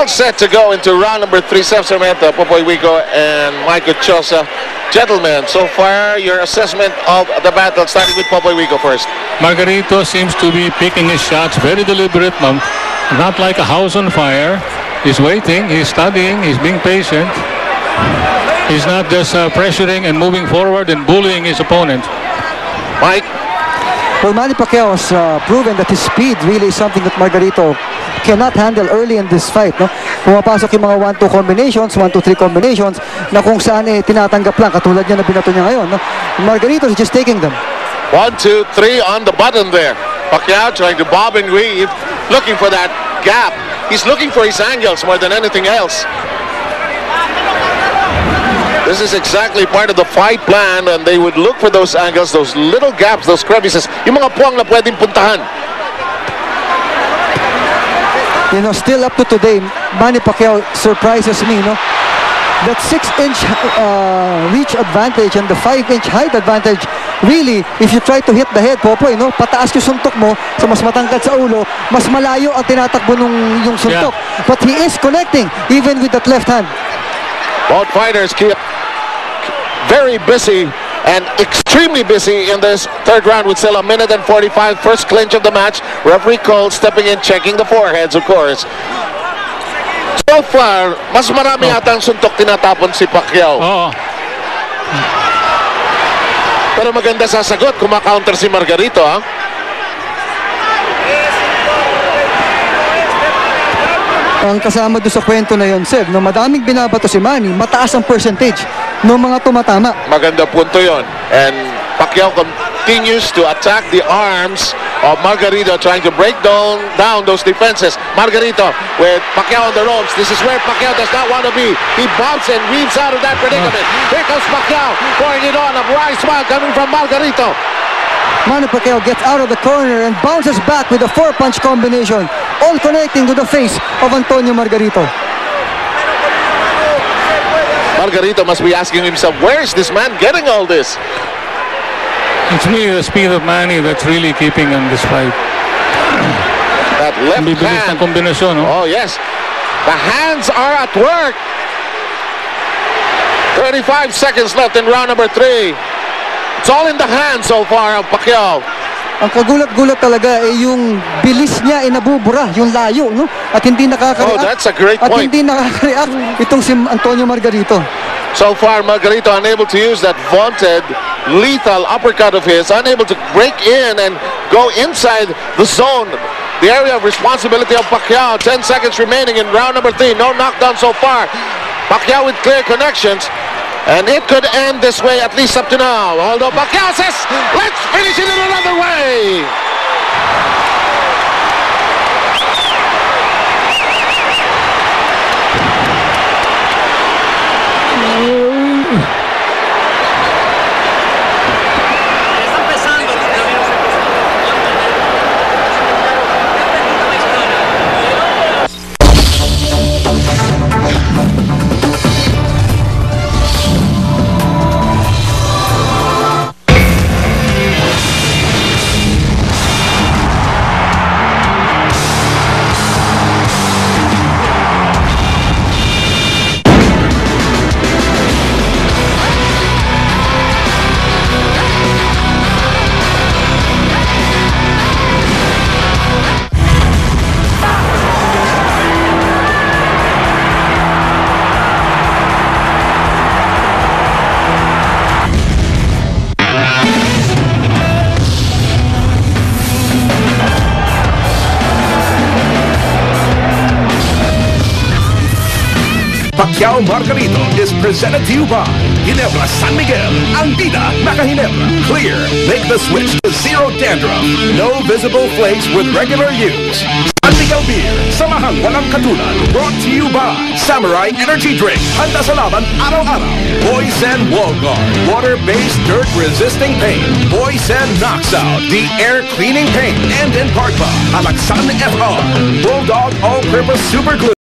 all set to go into round number 3. Seth Sarmiento, Popoy Wico, and Michael Chosa. Gentlemen, so far your assessment of the battle, starting with Popoy Wico first. Margarito seems to be picking his shots very deliberate, not like a house on fire. He's waiting, he's studying, he's being patient. He's not just pressuring and moving forward and bullying his opponent. Mike? Well, Manny Pacquiao has proven that his speed really is something that Margarito cannot handle early in this fight. No? Pumapasok yung mga 1-2 combinations, 1-2-3 combinations na kung saan tinatanggap lang, katulad niya na binato niya ngayon. No? Margarito is just taking them. 1, 2, 3 on the button there. Pacquiao trying to bob and weave, looking for that gap. He's looking for his angles more than anything else. This is exactly part of the fight plan, and they would look for those angles, those little gaps, those crevices, yung mga puwang na pwedeng puntahan. You know, still up to today, Manny Pacquiao surprises me, no? That 6-inch reach advantage and the 5-inch height advantage, really, if you try to hit the head, Popoy, no? Pataas yung suntok mo, so mas matangkad sa ulo, mas malayo ang tinatakbo yung suntok. Yeah. But he is connecting, even with that left hand. Both fighters keep very busy and extremely busy in this third round with still 1 minute and 45. First clinch of the match. Referee Cole stepping in, checking the foreheads, of course. So far, mas marami atang suntok tinatapon si Pacquiao. Pero maganda sasagot, kumakaunter si Margarito, ha? Ang kasama doon sa kwento na yun, Seb, no, madaming binabato si Manny, mataas ang percentage ng mga tumatama. Maganda punto yon. And Pacquiao continues to attack the arms of Margarito, trying to break down those defenses. Margarito with Pacquiao on the ropes. This is where Pacquiao does not want to be. He bumps and weaves out of that predicament. Here comes Pacquiao, pouring it on. A bright smile coming from Margarito. Manny Pacquiao gets out of the corner and bounces back with a 4-punch combination, all connecting to the face of Antonio Margarito. Margarito must be asking himself, where is this man getting all this? It's really the speed of Manny that's really keeping him this fight. That left hand. Kombinasyon, no? Oh, yes. The hands are at work. 35 seconds left in round number 3. It's all in the hands so far of Pacquiao. Ang kagulat-gulat talaga yung bilis niya nabubura, yung layo, no? At hindi nakaka-react. Oh, that's a great point. At hindi nakaka-react itong si Antonio Margarito. So far, Margarito unable to use that vaunted lethal uppercut of his, unable to break in and go inside the zone, the area of responsibility of Pacquiao. 10 seconds remaining in round number 3. No knockdown so far. Pacquiao with clear connections. And it could end this way, at least up to now. Although Pacquiao says, let's finish it in another way. Pacquiao Margarito is presented to you by Ginebra San Miguel, ang bida naka-Ginebra. Clear, make the switch to zero dandruff. No visible flakes with regular use. San Miguel Beer, samahang walang katulad. Brought to you by Samurai Energy Drink. Handa sa laban araw-araw. Boysen Wallguard, water-based dirt-resisting paint. Boysen Knocks Out, the air-cleaning paint. And in part by Alaksan FR, Bulldog All-Purpose Super Glue.